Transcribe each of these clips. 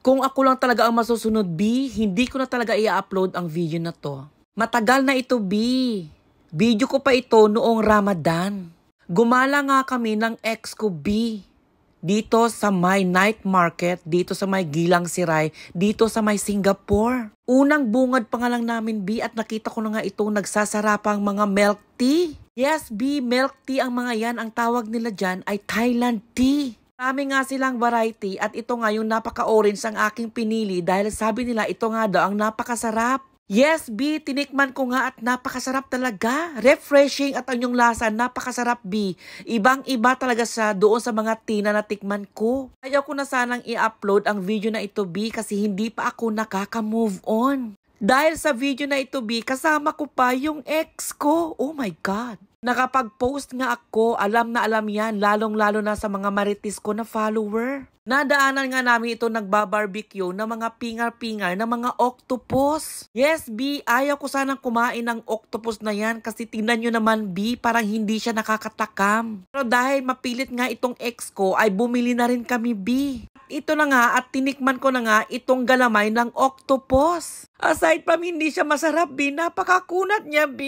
Kung ako lang talaga ang masusunod, B, hindi ko na talaga i-upload ang video na to. Matagal na ito, B. Video ko pa ito noong Ramadan. Gumala nga kami ng ex ko, B. Dito sa may night market, dito sa may Gilang Siray, dito sa may Singapore. Unang bungad pa nga lang namin, B, at nakita ko na nga itong nagsasarapang mga milk tea. Yes, B, milk tea ang mga yan. Ang tawag nila dyan ay Thailand tea. Marami nga silang variety at ito nga yung napaka-orange ang aking pinili dahil sabi nila ito nga daw ang napakasarap. Yes, B, tinikman ko nga at napakasarap talaga. Refreshing at ang yung lasa, napakasarap, B. Ibang-iba talaga siya doon sa mga tea na natikman ko. Ayaw ko na sanang i-upload ang video na ito, B, kasi hindi pa ako nakaka-move on. Dahil sa video na ito, B, kasama ko pa yung ex ko. Oh my God. Nakapag-post nga ako, alam na alam yan, lalong-lalo na sa mga marites ko na follower. Nadaanan nga namin ito nagbabarbecue ng mga pingar-pingar na mga octopus. Yes, B, ayaw ko sanang kumain ng octopus na yan kasi tingnan nyo naman, B, parang hindi siya nakakatakam. Pero dahil mapilit nga itong ex ko, ay bumili na rin kami, B. Ito na nga at tinikman ko na nga itong galamay ng octopus. Aside from hindi siya masarap, B, napakakunat niya, B.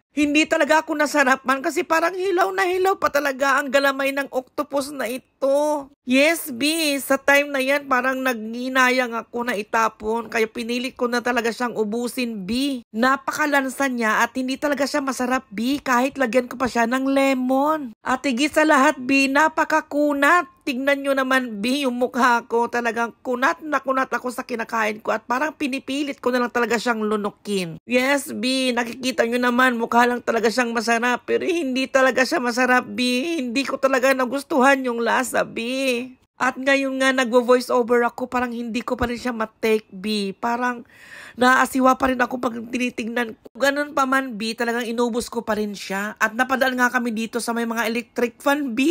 Hindi talaga ako nasarapan kasi parang hilaw na hilaw pa talaga ang galamay ng octopus na ito. Yes, B, sa time na yan parang nagninayang ako na itapon kaya pinilit ko na talaga siyang ubusin, B. Napakalansa niya at hindi talaga siya masarap, B, kahit lagyan ko pa siya ng lemon. At higit sa lahat, B, napakakunat. Tignan nyo naman, B, yung mukha ko. Talagang kunat na kunat ako sa kinakain ko at parang pinipilit ko na lang talaga siyang lunukin. Yes, B, nakikita nyo naman, mukha lang talaga siyang masarap. Pero hindi talaga siya masarap, B. Hindi ko talaga nagustuhan yung lasa, B. At ngayon nga nagvo-voice over ako, parang hindi ko pa rin siya matake, B. Parang naaasiwa pa rin ako pag tinitingnan ko. Ganun pa man, B, talagang inubos ko pa rin siya. At napadaan nga kami dito sa may mga electric fan, B.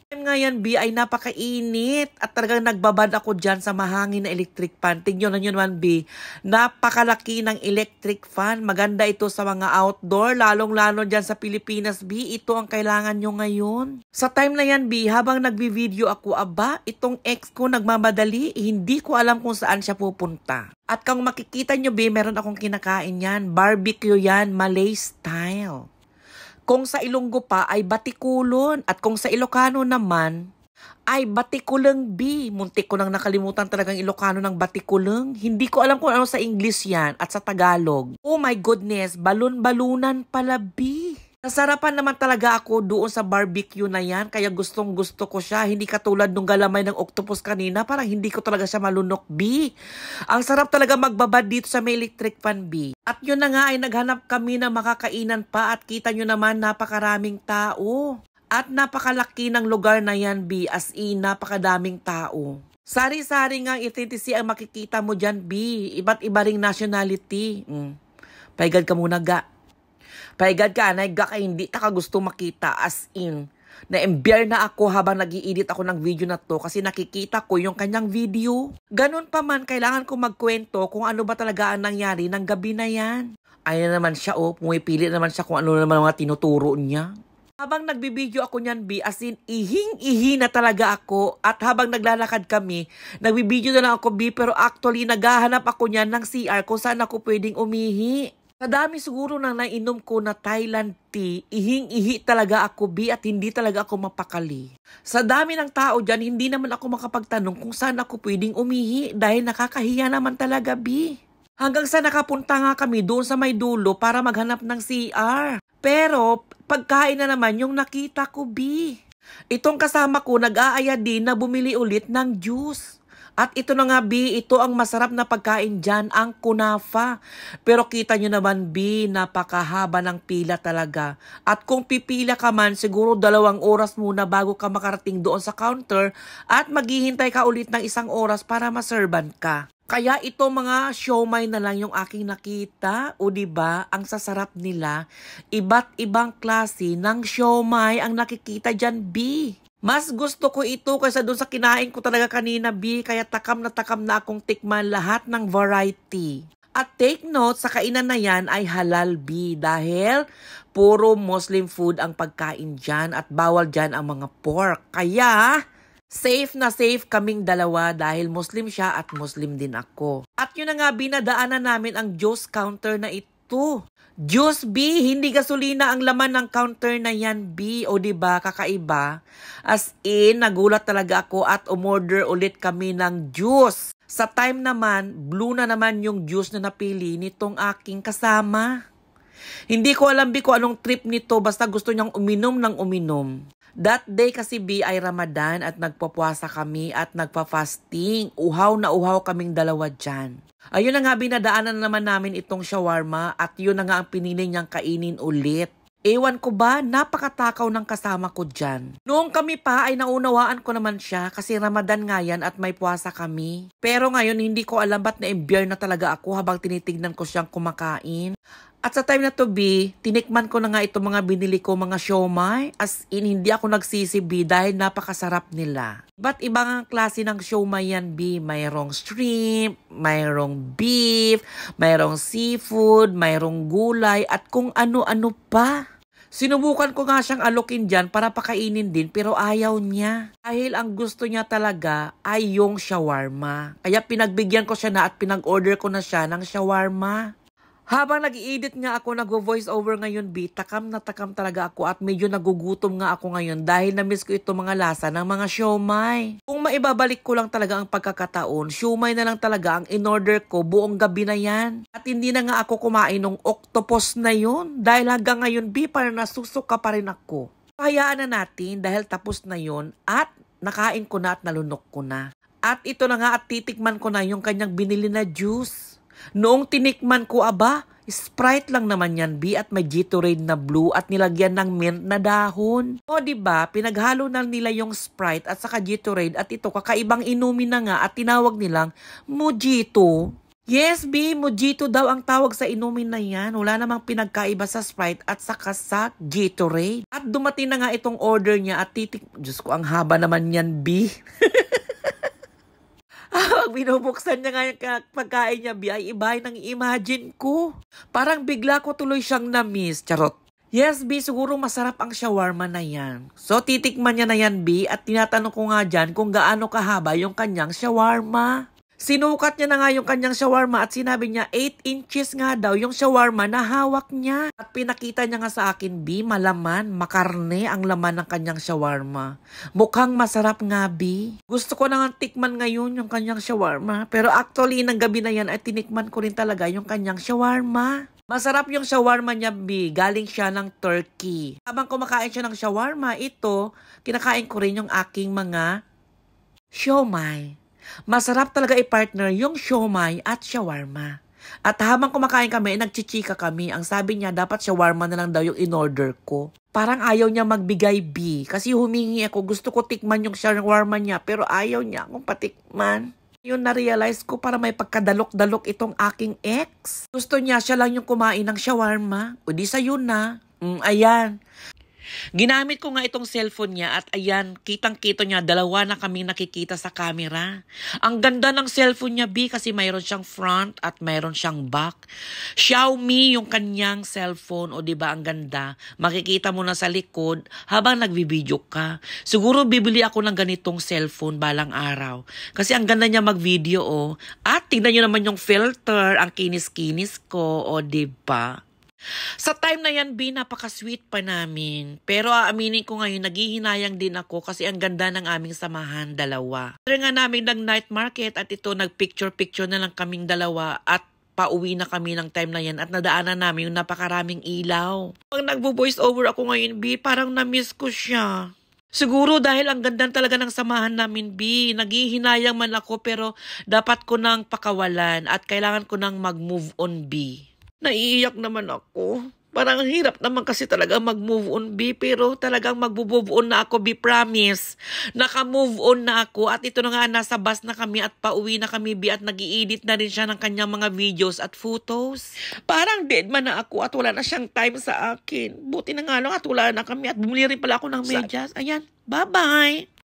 Nga yan, B, ay napakainit at talagang nagbabad ako dyan sa mahangin na electric fan. Tingnan nyo naman, B, napakalaki ng electric fan. Maganda ito sa mga outdoor, lalong-lalo dyan sa Pilipinas, B. Ito ang kailangan nyo ngayon. Sa time na yan, B, habang nagbi-video ako, aba, itong ex ko nagmamadali, hindi ko alam kung saan siya pupunta. At kung makikita nyo, B, meron akong kinakain yan. Barbecue yan, Malay style. Kung sa Ilonggo pa ay batikulon at kung sa Ilocano naman ay batikuleng, B. Muntik ko nang nakalimutan talagang Ilocano ng batikuleng. Hindi ko alam kung ano sa English yan at sa Tagalog. Oh my goodness, balon-balunan pala, B. Nasarapan naman talaga ako doon sa barbecue na yan, kaya gustong-gusto ko siya. Hindi katulad nung galamay ng octopus kanina, parang hindi ko talaga siya malunok, B. Ang sarap talaga magbabad dito sa may electric fan, B. At yun na nga ay naghanap kami ng makakainan pa at kita nyo naman napakaraming tao. At napakalaki ng lugar na yan, B, as in napakadaming tao. Sari-sari nga ethnicity ang makikita mo dyan, B. Iba't iba ring nationality. Paigad ka muna, ga. Paigad ka, naiga ka, hindi ka gusto makita, as in. Na-embiar na ako habang nag-i-edit ako ng video na to kasi nakikita ko yung kanyang video. Ganun pa man, kailangan ko magkwento kung ano ba talaga ang nangyari ng gabi na yan. Ayun naman siya, oh, pumipili naman siya kung ano naman mga tinuturo niya. Habang nagbibideo ako niyan, B, as in, ihing-ihi na talaga ako. At habang naglalakad kami, nagbibideo na lang ako, B, pero actually, naghahanap ako niyan ng CR kung saan ako pwedeng umihi. Sa dami siguro nang nainom ko na Thailand tea, ihing-ihi talaga ako, B, at hindi talaga ako mapakali. Sa dami ng tao dyan, hindi naman ako makapagtanong kung saan ako pwedeng umihi dahil nakakahiya naman talaga, B. Hanggang sa nakapunta nga kami doon sa may dulo para maghanap ng CR. Pero pagkain na naman yung nakita ko, B. Itong kasama ko nag-aaya din na bumili ulit ng juice. At ito na nga, B, ito ang masarap na pagkain dyan, ang kunafa. Pero kita nyo naman, B, napakahaba ng pila talaga. At kung pipila ka man, siguro 2 oras muna bago ka makarating doon sa counter at maghihintay ka ulit ng 1 oras para maserban ka. Kaya ito mga siomay na lang yung aking nakita. O diba, ang sasarap nila. Iba't ibang klase ng siomay ang nakikita dyan, B. Mas gusto ko ito kaysa doon sa kinain ko talaga kanina, B. Kaya takam na akong tikman lahat ng variety. At take note, sa kainan na yan ay halal, B. Dahil puro Muslim food ang pagkain dyan at bawal dyan ang mga pork. Kaya Safe na safe kaming dalawa dahil Muslim siya at Muslim din ako. At yun na nga, binadaanan namin ang juice counter na ito. Juice B, hindi gasolina ang laman ng counter na yan B. O diba, kakaiba? As in, nagulat talaga ako at umorder ulit kami ng juice. Sa time naman, blue na naman yung juice na napili nitong aking kasama. Hindi ko alam B kung anong trip nito, basta gusto niyang uminom ng uminom. That day kasi B ay Ramadan at nagpapuasa kami at nagpa-fasting. Uhaw na uhaw kaming dalawa dyan. Ayun na nga, binadaanan naman namin itong shawarma at yun na nga ang pinili niyang kainin ulit. Ewan ko ba, napakatakaw ng kasama ko dyan. Noong kami pa ay naunawaan ko naman siya kasi Ramadan nga yan at may puasa kami. Pero ngayon hindi ko alam ba't na-imbier na talaga ako habang tinitignan ko siyang kumakain. At sa time na to B, tinikman ko na nga itong mga binili ko mga siomai. As in, hindi ako nagsisi B dahil napakasarap nila. Ba't ibang klase ng siomai yan B? Mayroong shrimp, mayroong beef, mayroong seafood, mayroong gulay, at kung ano-ano pa. Sinubukan ko nga siyang alokin dyan para pakainin din pero ayaw niya. Dahil ang gusto niya talaga ay yung shawarma. Kaya pinagbigyan ko siya na at pinag-order ko na siya ng shawarma. Habang nag-i-edit nga ako, nag-voice over ngayon B, takam na takam talaga ako at medyo nagugutom nga ako ngayon dahil na-miss ko itong mga lasa ng mga siomai. Kung maibabalik ko lang talaga ang pagkakataon, siomai na lang talaga ang in-order ko buong gabi na yan. At hindi na nga ako kumain ng octopus na yun dahil hanggang ngayon B, parang nasusuka pa rin ako. Hayaan na natin dahil tapos na yun at nakain ko na at nalunok ko na. At ito na nga at titikman ko na yung kanyang binili na juice. Noong tinikman ko, aba, Sprite lang naman yan B at may Gatorade na blue at nilagyan ng mint na dahon. O diba, pinaghalo na nila yung Sprite at saka Gatorade at ito kakaibang inumin na nga at tinawag nilang Mojito. Yes B, Mojito daw ang tawag sa inumin na yan. Wala namang pinagkaiba sa Sprite at saka sa Gatorade. At dumating na nga itong order niya at Diyos ko, ang haba naman yan B. Pag binubuksan niya nga yung pagkain niya, B, ay iba ng imagine ko. Parang bigla ko tuloy siyang na-miss. Charot. Yes, B, siguro masarap ang shawarma na yan. So, titikman niya na yan, B, at tinatanong ko nga dyan kung gaano kahaba yung kanyang shawarma. Sinukat niya na nga yung kanyang shawarma at sinabi niya 8 inches nga daw yung shawarma na hawak niya. At pinakita niya nga sa akin, B, malaman, makarne ang laman ng kanyang shawarma. Mukhang masarap nga, B. Gusto ko na nga tikman ngayon yung kanyang shawarma. Pero actually, ng gabi na yan ay tinikman ko rin talaga yung kanyang shawarma. Masarap yung shawarma niya, B. Galing siya ng Turkey. Habang kumakain siya ng shawarma, ito, kinakain ko rin yung aking mga siomai. Masarap talaga i-partner yung siomai at shawarma. At habang kumakain kami, nagchichika kami. Ang sabi niya, dapat shawarma na lang daw yung in-order ko. Parang ayaw niya magbigay B. Kasi humingi ako, gusto ko tikman yung shawarma niya, pero ayaw niya akong patikman. Yun na-realize ko para may pagkadalok-dalok itong aking ex. Gusto niya siya lang yung kumain ng shawarma. O di sa'yo na. Ayan. Ginamit ko nga itong cellphone niya at ayan, kitang-kito niya, dalawa na kami nakikita sa camera. Ang ganda ng cellphone niya, B, kasi mayroon siyang front at mayroon siyang back. Xiaomi yung kanyang cellphone, o diba ang ganda. Makikita mo na sa likod habang nagbibideo ka. Siguro bibili ako ng ganitong cellphone balang araw. Kasi ang ganda niya mag-video, oh. At tingnan niyo naman yung filter, ang kinis-kinis ko, o diba? Sa time na yan, B, napaka-sweet pa namin. Pero aaminin ko ngayon, naghihinayang din ako kasi ang ganda ng aming samahan, dalawa. Pero nga namin ng night market at ito, nag-picture-picture na lang kaming dalawa at pauwi na kami ng time na yan at nadaanan namin yung napakaraming ilaw. Pag nagbo-voice over ako ngayon, B, parang na-miss ko siya. Siguro dahil ang ganda talaga ng samahan namin, B. Naghihinayang man ako pero dapat ko nang pakawalan at kailangan ko nang mag-move on, B. Naiiyak naman ako. Parang hirap naman kasi talaga mag-move on, B. Pero talagang mag-move on na ako, B. Promise. Naka-move on na ako. At ito na nga, nasa bus na kami at pauwi na kami, B. At nag-i-edit na rin siya ng kanyang mga videos at photos. Parang dead man na ako at wala na siyang time sa akin. Buti na nga lang at wala na kami. At bumili rin pala ako ng medyas. Ayan. Bye-bye.